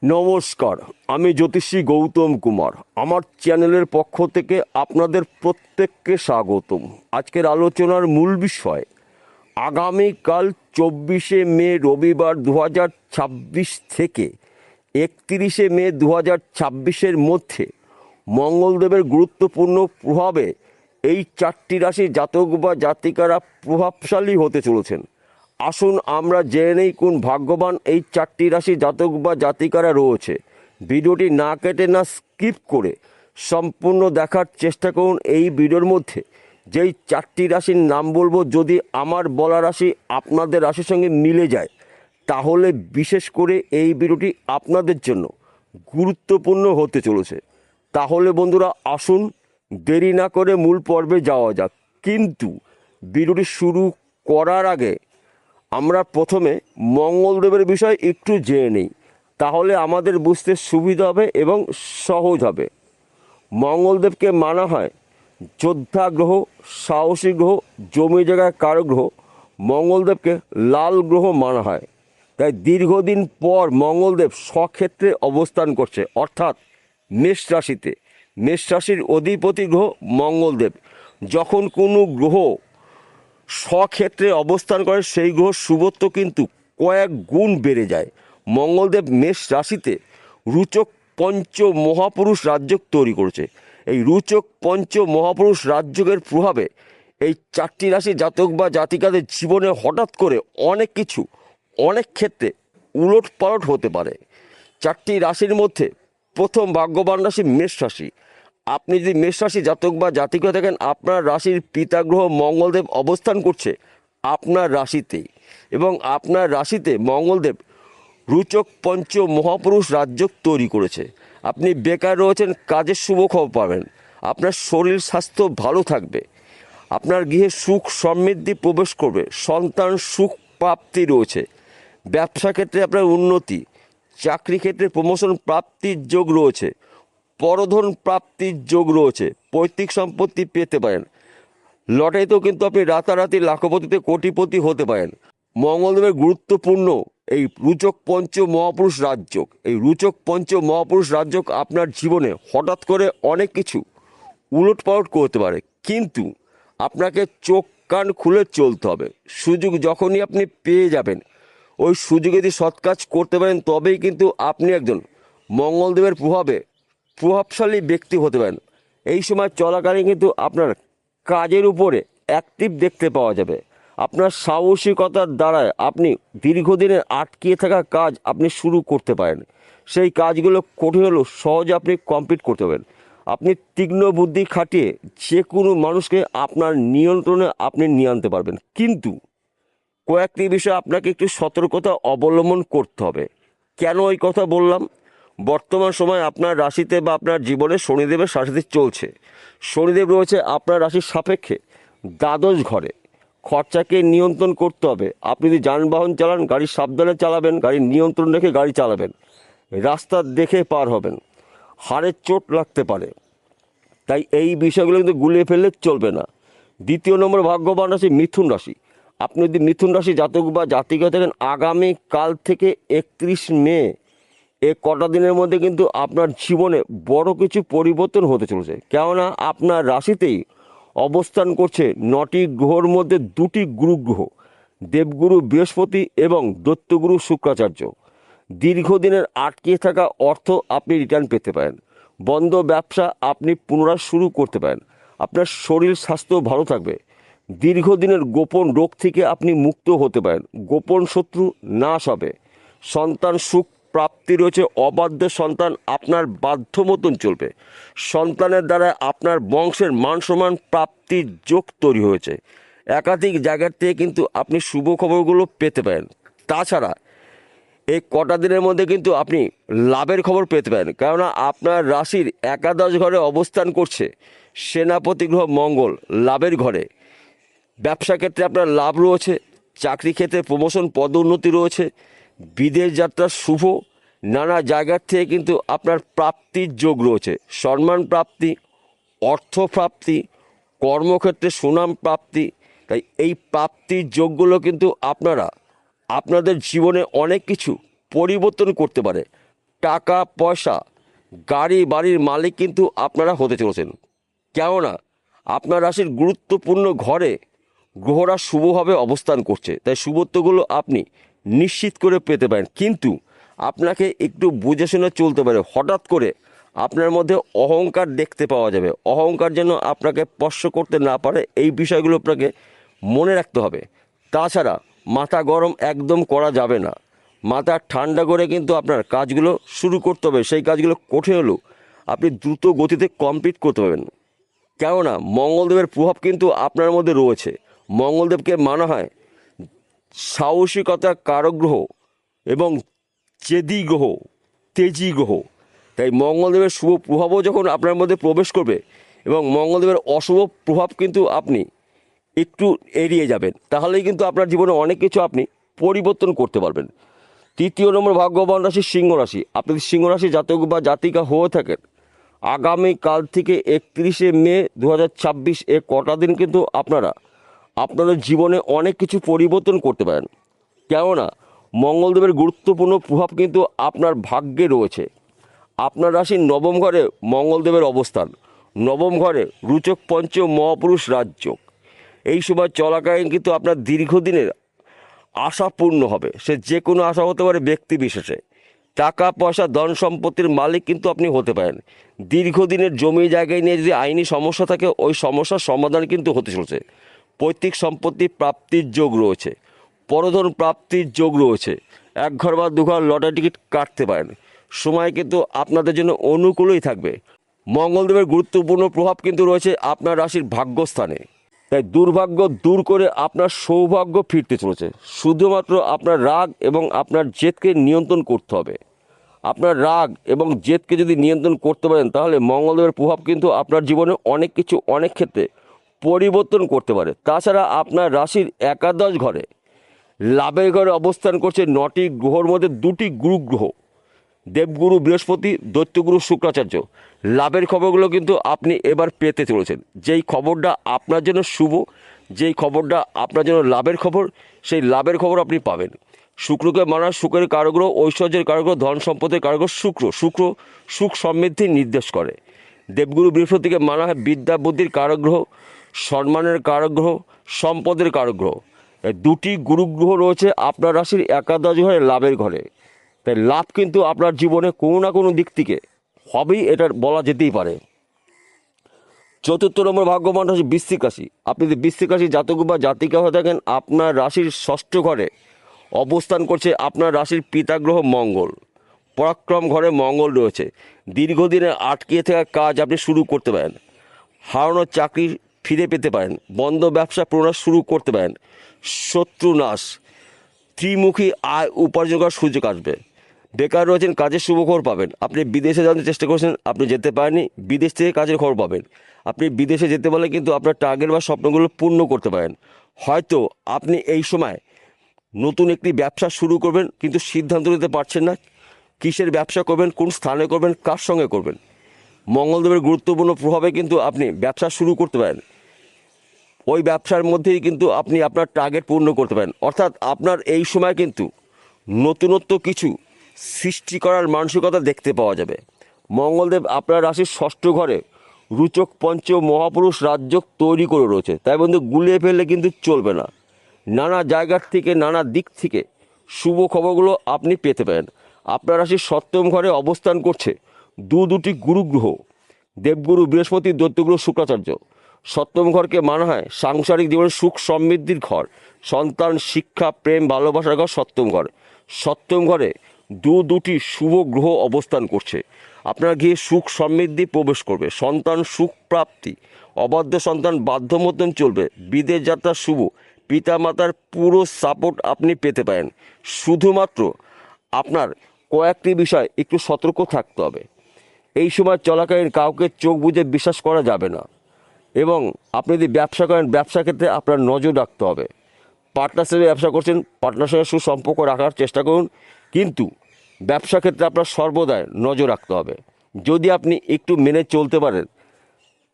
নমস্কার, আমি জ্যোতিষী গৌতম কুমার। আমার চ্যানেলের পক্ষ থেকে আপনাদের প্রত্যেককে স্বাগতম। আজকের আলোচনার মূল বিষয় আগামীকাল 24শে মে রবিবার 2026 থেকে 31শে মে 2026-এর মধ্যে মঙ্গলদেবের গুরুত্বপূর্ণ প্রভাবে এই 4টি রাশির জাতক বা জাতিকারা প্রভাবশালী হতে চলেছেন। আসুন আমরা জেনে নেই কোন ভাগ্যবান এই 4টি রাশি জাতক বা জাতিকারা রয়েছে। ভিডিওটি না কেটে না স্কিপ করে সম্পূর্ণ দেখার চেষ্টা করুন। এই ভিডিওর মধ্যে যেই 4টি রাশির নাম বলবো, যদি আমার বলা রাশি আপনাদের রাশির সঙ্গে মিলে যায় তাহলে বিশেষ করে এই ভিডিওটি আপনাদের জন্য গুরুত্বপূর্ণ হতে চলেছে। তাহলে বন্ধুরা আসুন দেরি না করে মূল পর্বে যাওয়া যাক। কিন্তু ভিডিওটি শুরু করার আগে আমরা প্রথমে মঙ্গলদেবের বিষয় একটু জেনে নিই, তাহলে আমাদের বুঝতে সুবিধা হবে এবং সহজ হবে। মঙ্গলদেবকে মানা হয় যোদ্ধা গ্রহ, সাহসী গ্রহ, জমি জায়গায় কারক গ্রহ। মঙ্গলদেবকে লাল গ্রহ মানা হয়। তাই দীর্ঘদিন পর মঙ্গলদেব স্বক্ষেত্রে অবস্থান করছে, অর্থাৎ মেষ রাশিতে। মেষ রাশির অধিপতি গ্রহ মঙ্গলদেব। যখন কোনো গ্রহ স্বক্ষেত্রে অবস্থান করে সেই গ্রহ শুভত্ব কিন্তু কয়েক গুণ বেড়ে যায়। মঙ্গলদেব মেষ রাশিতে রুচক পঞ্চ মহাপুরুষ রাজযোগ তৈরি করেছে। এই রুচক পঞ্চ মহাপুরুষ রাজযোগের প্রভাবে এই 4টি রাশি জাতক বা জাতিকাদের জীবনে হঠাৎ করে অনেক কিছু অনেক ক্ষেত্রে উলট পালট হতে পারে। 4টি রাশির মধ্যে প্রথম ভাগ্যবান রাশি মেষ রাশি। আপনি যদি মেষ রাশি জাতক বা জাতিকা থাকেন, আপনার রাশির পিতা গ্রহ মঙ্গলদেব অবস্থান করছে আপনার রাশিতেই, এবং আপনার রাশিতে মঙ্গলদেব রুচক পঞ্চ মহাপুরুষ রাজযোগ তৈরি করেছে। আপনি বেকার রয়েছেন, কাজের শুভ খবর পাবেন। আপনার শরীর স্বাস্থ্য ভালো থাকবে। আপনার গৃহে সুখ সমৃদ্ধি প্রবেশ করবে। সন্তান সুখ প্রাপ্তি রয়েছে। ব্যবসা ক্ষেত্রে আপনার উন্নতি, চাকরি ক্ষেত্রে প্রমোশন প্রাপ্তির যোগ রয়েছে। পরধন প্রাপ্তির যোগ রয়েছে। পৈতৃক সম্পত্তি পেতে পারেন। লটারিতেও কিন্তু আপনি রাতারাতি লাখপতিতে কোটিপতি হতে পারেন। মঙ্গলদেবের গুরুত্বপূর্ণ এই রুচক পঞ্চ মহাপুরুষ রাজযোগ, এই রুচক পঞ্চ মহাপুরুষ রাজযোগ আপনার জীবনে হঠাৎ করে অনেক কিছু উলটপালট করতে পারে, কিন্তু আপনাকে চোখ কান খুলে চলতে হবে। সুযোগ যখনই আপনি পেয়ে যাবেন, ওই সুযোগে যদি সৎ কাজ করতে পারেন তবেই কিন্তু আপনি একজন মঙ্গলদেবের প্রভাবে প্রভাবশালী ব্যক্তি হতে পারেন। এই সময় চলাকালীন কিন্তু আপনার কাজের উপরে অ্যাক্টিভ দেখতে পাওয়া যাবে। আপনার সাহসিকতার দ্বারা আপনি দীর্ঘদিনের আটকিয়ে থাকা কাজ আপনি শুরু করতে পারেন। সেই কাজগুলো কঠিন হলেও সহজে আপনি কমপ্লিট করতে পারেন। আপনি তীক্ষ্ণ বুদ্ধি খাটিয়ে যে কোনো মানুষকে আপনার নিয়ন্ত্রণে আপনি নিয়ে আনতে পারবেন, কিন্তু কয়েকটি বিষয় আপনাকে একটু সতর্কতা অবলম্বন করতে হবে। কেন এই কথা বললাম? বর্তমান সময় আপনার রাশিতে বা আপনার জীবনে শনিদেবের শাসিত চলছে। শনিদেব রয়েছে আপনার রাশির সাপেক্ষে দ্বাদশ ঘরে। খরচাকে নিয়ন্ত্রণ করতে হবে। আপনি যদি যানবাহন চালান, গাড়ি সাবধানে চালাবেন, গাড়ির নিয়ন্ত্রণ রেখে গাড়ি চালাবেন, রাস্তা দেখে পার হবেন। হাড়ের চোট লাগতে পারে, তাই এই বিষয়গুলো কিন্তু গুলিয়ে ফেললে চলবে না। দ্বিতীয় নম্বর ভাগ্যবান রাশি মিথুন রাশি। আপনি যদি মিথুন রাশি জাতক বা জাতিকা থাকেন, আগামীকাল থেকে 31 মে এ কটা দিনের মধ্যে কিন্তু আপনার জীবনে বড় কিছু পরিবর্তন হতে চলেছে। কেননা আপনার রাশিতেই অবস্থান করছে 9টি গ্রহর মধ্যে 2টি গুরু গ্রহ, দেবগুরু বৃহস্পতি এবং দৈত্যগুরু শুক্রাচার্য। দীর্ঘদিনের আটকে থাকা অর্থ আপনি রিটার্ন পেতে পারেন। বন্ধ ব্যবসা আপনি পুনরায় শুরু করতে পারেন। আপনার শরীর স্বাস্থ্য ভালো থাকবে। দীর্ঘদিনের গোপন রোগ থেকে আপনি মুক্ত হতে পারেন। গোপন শত্রু নাশ হবে। সন্তান সুখ প্রাপ্তি রয়েছে। অবাধ্য সন্তান আপনার বাধ্য মতন চলবে। সন্তানের দ্বারা আপনার বংশের মান সম্মান প্রাপ্তির যোগ তৈরি হয়েছে। একাধিক জায়গার থেকে কিন্তু আপনি শুভ খবরগুলো পেতে পারেন। তাছাড়া এই কটা দিনের মধ্যে কিন্তু আপনি লাভের খবর পেতে পারেন, কেননা আপনার রাশির একাদশ ঘরে অবস্থান করছে সেনাপতি গ্রহ মঙ্গল, লাভের ঘরে। ব্যবসা ক্ষেত্রে আপনার লাভ রয়েছে। চাকরি ক্ষেত্রে প্রমোশন পদোন্নতি রয়েছে। বিদেশ যাত্রা শুভ। নানা জায়গার থেকে কিন্তু আপনার প্রাপ্তির যোগ রয়েছে। সম্মান প্রাপ্তি, অর্থ প্রাপ্তি, কর্মক্ষেত্রে সুনাম প্রাপ্তি। তাই এই প্রাপ্তির যোগগুলো কিন্তু আপনারা আপনাদের জীবনে অনেক কিছু পরিবর্তন করতে পারে। টাকা পয়সা, গাড়ি বাড়ির মালিক কিন্তু আপনারা হতে চলেছেন। কেননা আপনার রাশির গুরুত্বপূর্ণ ঘরে গ্রহরা শুভভাবে অবস্থান করছে, তাই শুভত্বগুলো আপনি নিশ্চিত করে পেতে পারেন। কিন্তু আপনাকে একটু বুঝে শুনে চলতে পারে। হঠাৎ করে আপনার মধ্যে অহংকার দেখতে পাওয়া যাবে। অহংকার যেন আপনাকে স্পর্শ করতে না পারে, এই বিষয়গুলো আপনাকে মনে রাখতে হবে। তাছাড়া মাথা গরম একদম করা যাবে না। মাথা ঠান্ডা করে কিন্তু আপনার কাজগুলো শুরু করতে হবে। সেই কাজগুলো কঠিন হলেও আপনি দ্রুত গতিতে কমপ্লিট করতে পারবেন। কেননা মঙ্গলদেবের প্রভাব কিন্তু আপনার মধ্যে রয়েছে। মঙ্গলদেবকে মানা হয় সাহসিকতার কারক গ্রহ এবং চেদি গ্রহ, তেজি গ্রহ। তাই মঙ্গলদেবের শুভ প্রভাবও যখন আপনার মধ্যে প্রবেশ করবে এবং মঙ্গলদেবের অশুভ প্রভাব কিন্তু আপনি একটু এড়িয়ে যাবেন, তাহলেই কিন্তু আপনার জীবনে অনেক কিছু আপনি পরিবর্তন করতে পারবেন। তৃতীয় নম্বর ভাগ্যবান রাশি সিংহ রাশি। আপনি যদি সিংহ রাশি জাতক বা জাতিকা হয়ে থাকেন, আগামীকাল থেকে 31শে মে 2026 এ কটা দিন কিন্তু আপনারা আপনাদের জীবনে অনেক কিছু পরিবর্তন করতে পারেন। কেননা মঙ্গলদেবের গুরুত্বপূর্ণ প্রভাব কিন্তু আপনার ভাগ্যে রয়েছে। আপনার রাশির নবম ঘরে মঙ্গলদেবের অবস্থান। নবম ঘরে রুচক পঞ্চ মহাপুরুষ রাজযোগ। এই সময় চলাকালীন কিন্তু আপনার দীর্ঘদিনের আশা পূর্ণ হবে। সে যে কোনো আশা হতে পারে ব্যক্তি বিশেষে। টাকা পয়সা ধন সম্পত্তির মালিক কিন্তু আপনি হতে পারেন। দীর্ঘদিনের জমি জায়গায় নিয়ে যদি আইনি সমস্যা থাকে, ওই সমস্যার সমাধান কিন্তু হতে চলছে। পৈতৃক সম্পত্তি প্রাপ্তির যোগ রয়েছে। পরধন প্রাপ্তির যোগ রয়েছে। এক ঘর বা দু ঘর লটারি টিকিট কাটতে পারেন। সময় কিন্তু আপনাদের জন্য অনুকূলই থাকবে। মঙ্গলদেবের গুরুত্বপূর্ণ প্রভাব কিন্তু রয়েছে আপনার রাশির ভাগ্যস্থানে। তাই দুর্ভাগ্য দূর করে আপনার সৌভাগ্য ফিরতে চলেছে। শুধুমাত্র আপনার রাগ এবং আপনার জেদকে নিয়ন্ত্রণ করতে হবে। আপনার রাগ এবং জেদকে যদি নিয়ন্ত্রণ করতে পারেন, তাহলে মঙ্গলদেবের প্রভাব কিন্তু আপনার জীবনে অনেক কিছু অনেক ক্ষেত্রে পরিবর্তন করতে পারে। তাছাড়া আপনার রাশির একাদশ ঘরে লাভের ঘরে অবস্থান করছে 9টি গ্রহর মধ্যে 2টি গুরু গ্রহ, দেবগুরু বৃহস্পতি, দৈত্যগুরু শুক্রাচার্য। লাভের খবরগুলো কিন্তু আপনি এবার পেতে চলেছেন। যেই খবরটা আপনার জন্য শুভ, যেই খবরটা আপনার জন্য লাভের খবর, সেই লাভের খবর আপনি পাবেন। শুক্রকে মানা সুখের কারগ্রহ, ঐশ্বর্যের কারগ্রহ, ধন সম্পদের কারগ্রহ শুক্র। শুক্র সুখ সমৃদ্ধি নির্দেশ করে। দেবগুরু বৃহস্পতিকে মানা হয় বিদ্যা বুদ্ধির কারগ্রহ, সম্মানের কারগ্রহ, সম্পদের কারগ্রহ। এই 2টি গুরুগ্রহ রয়েছে আপনার রাশির একাদশ ঘরে লাভের ঘরে। তাই লাভ কিন্তু আপনার জীবনে কোনো না কোনো দিক থেকে হবেই, এটা বলা যেতেই পারে। চতুর্থ নম্বর ভাগ্যবান রাশি বৃশ্চিক রাশি। আপনি যদি বৃশ্চিক রাশি জাতক বা জাতিকা হয়ে থাকেন, আপনার রাশির ষষ্ঠ ঘরে অবস্থান করছে আপনার রাশির পিতাগ্রহ মঙ্গল। পরাক্রম ঘরে মঙ্গল রয়েছে। দীর্ঘদিনের আটকে থাকা কাজ আপনি শুরু করতে পারেন। হারানো চাকরি ফিরে পেতে পারেন। বন্ধ ব্যবসা পুনরায় শুরু করতে পারেন। শত্রু নাশ, ত্রিমুখী আয় উপার্জন করার সুযোগ আসবে। বেকার রয়েছেন, কাজের শুভখবর পাবেন। আপনি বিদেশে যাওয়ার চেষ্টা করছেন, আপনি যেতে পারেননি, বিদেশ থেকে কাজের খবর পাবেন। আপনি বিদেশে যেতে পারলে কিন্তু আপনার টার্গেট বা স্বপ্নগুলো পূর্ণ করতে পারেন। হয়তো আপনি এই সময় নতুন একটি ব্যবসা শুরু করবেন, কিন্তু সিদ্ধান্ত নিতে পারছেন না কিসের ব্যবসা করবেন, কোন স্থানে করবেন, কার সঙ্গে করবেন। মঙ্গলদেবের গুরুত্বপূর্ণ প্রভাবে কিন্তু আপনি ব্যবসা শুরু করতে পারেন। ওই ব্যবসার মধ্যেই কিন্তু আপনি আপনার টার্গেট পূর্ণ করতে পারেন। অর্থাৎ আপনার এই সময় কিন্তু নতুনত্ব কিছু সৃষ্টি করার মানসিকতা দেখতে পাওয়া যাবে। মঙ্গলদেব আপনার রাশির ষষ্ঠ ঘরে রুচক পঞ্চ মহাপুরুষ রাজযোগ তৈরি করে রয়েছে। তাই বন্ধু, গুলিয়ে ফেললে কিন্তু চলবে না। নানা জায়গার থেকে নানা দিক থেকে শুভ খবরগুলো আপনি পেতে পারেন। আপনার রাশির সপ্তম ঘরে অবস্থান করছে দুটি গুরুগ্রহ, দেবগুরু বৃহস্পতি, দৈত্যগুরু শুক্রাচার্য। সপ্তম ঘরকে মানা হয় সাংসারিক জীবনের সুখ সমৃদ্ধির ঘর, সন্তান, শিক্ষা, প্রেম, ভালোবাসার ঘর সপ্তম ঘর। সপ্তম ঘরে দুটি শুভ গ্রহ অবস্থান করছে। আপনার গিয়ে সুখ সমৃদ্ধি প্রবেশ করবে। সন্তান সুখ প্রাপ্তি, অবাধ্য সন্তান বাধ্যমতন চলবে। বিদেশ যাত্রা শুভ, পিতামাতার পুরো সাপোর্ট আপনি পেতে পারেন। শুধুমাত্র আপনার কয়েকটি বিষয় একটু সতর্ক থাকতে হবে। এই সময় চলাকালীন কাউকে চোখ বুজে বিশ্বাস করা যাবে না। এবং আপনি যদি ব্যবসা করেন, ব্যবসা ক্ষেত্রে আপনার নজর রাখতে হবে। পার্টনারশিপে ব্যবসা করছেন, পার্টনার সঙ্গে সুসম্পর্ক রাখার চেষ্টা করুন, কিন্তু ব্যবসা ক্ষেত্রে আপনার সর্বদাই নজর রাখতে হবে। যদি আপনি একটু মেনে চলতে পারেন,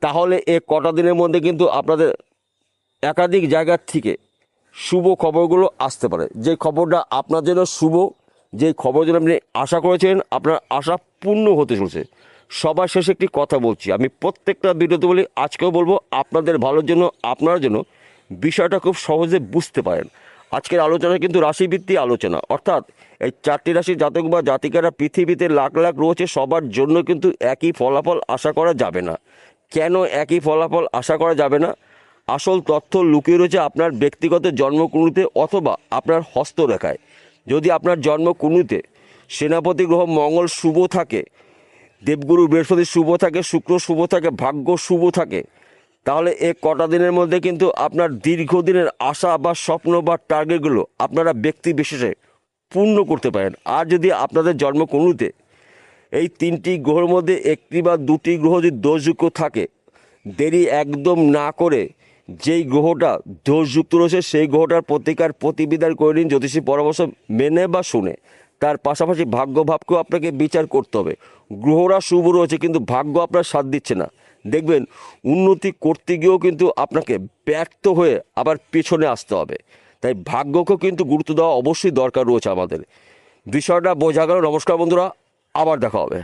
তাহলে এ কটা দিনের মধ্যে কিন্তু আপনাদের একাধিক জায়গার থেকে শুভ খবরগুলো আসতে পারে। যে খবরটা আপনার জন্য শুভ, যে খবর যেন আপনি আশা করেছেন আপনার আশা পূর্ণ হতে চলছে। সবার শেষে একটি কথা বলছি, আমি প্রত্যেকটা ভিডিওতে বলি, আজকেও বলবো, আপনাদের ভালোর জন্য, আপনার জন্য বিষয়টা খুব সহজে বুঝতে পারেন। আজকের আলোচনা কিন্তু রাশিভিত্তিক আলোচনা, অর্থাৎ এই 4টি রাশির জাতক বা জাতিকারা পৃথিবীতে লাখ লাখ রয়েছে, সবার জন্য কিন্তু একই ফলাফল আশা করা যাবে না। কেন একই ফলাফল আশা করা যাবে না? আসল তথ্য লুকিয়ে রয়েছে আপনার ব্যক্তিগত জন্মকুণ্ডলিতে অথবা আপনার হস্তরেখায়। যদি আপনার জন্মকুণ্ডলিতে সেনাপতি গ্রহ মঙ্গল শুভ থাকে, দেবগুরু বৃহস্পতি শুভ থাকে, শুক্র শুভ থাকে, ভাগ্য শুভ থাকে, তাহলে এই কটা দিনের মধ্যে কিন্তু আপনার দীর্ঘদিনের আশা বা স্বপ্ন বা টার্গেটগুলো আপনারা ব্যক্তি বিশেষে পূর্ণ করতে পারেন। আর যদি আপনাদের জন্মকুণ্ডলিতে এই 3টি গ্রহের মধ্যে একটি বা 2টি গ্রহ যদি দোষযুক্ত থাকে, দেরি একদম না করে যেই গ্রহটা দোষযুক্ত রয়েছে সেই গ্রহটার প্রতিকার প্রতিবিধান করে নিন জ্যোতিষী পরামর্শ মেনে বা শুনে। তার পাশাপাশি ভাগ্যভাবকেও আপনাকে বিচার করতে হবে। গ্রহরা শুভ রয়েছে কিন্তু ভাগ্য আপনার সাথ দিচ্ছে না, দেখবেন উন্নতি করতে গিয়েও কিন্তু আপনাকে ব্যর্থ হয়ে আবার পেছনে আসতে হবে। তাই ভাগ্যকেও কিন্তু গুরুত্ব দেওয়া অবশ্যই দরকার রয়েছে আমাদের। বিষয়টা বোঝা গেল। নমস্কার বন্ধুরা, আবার দেখা হবে।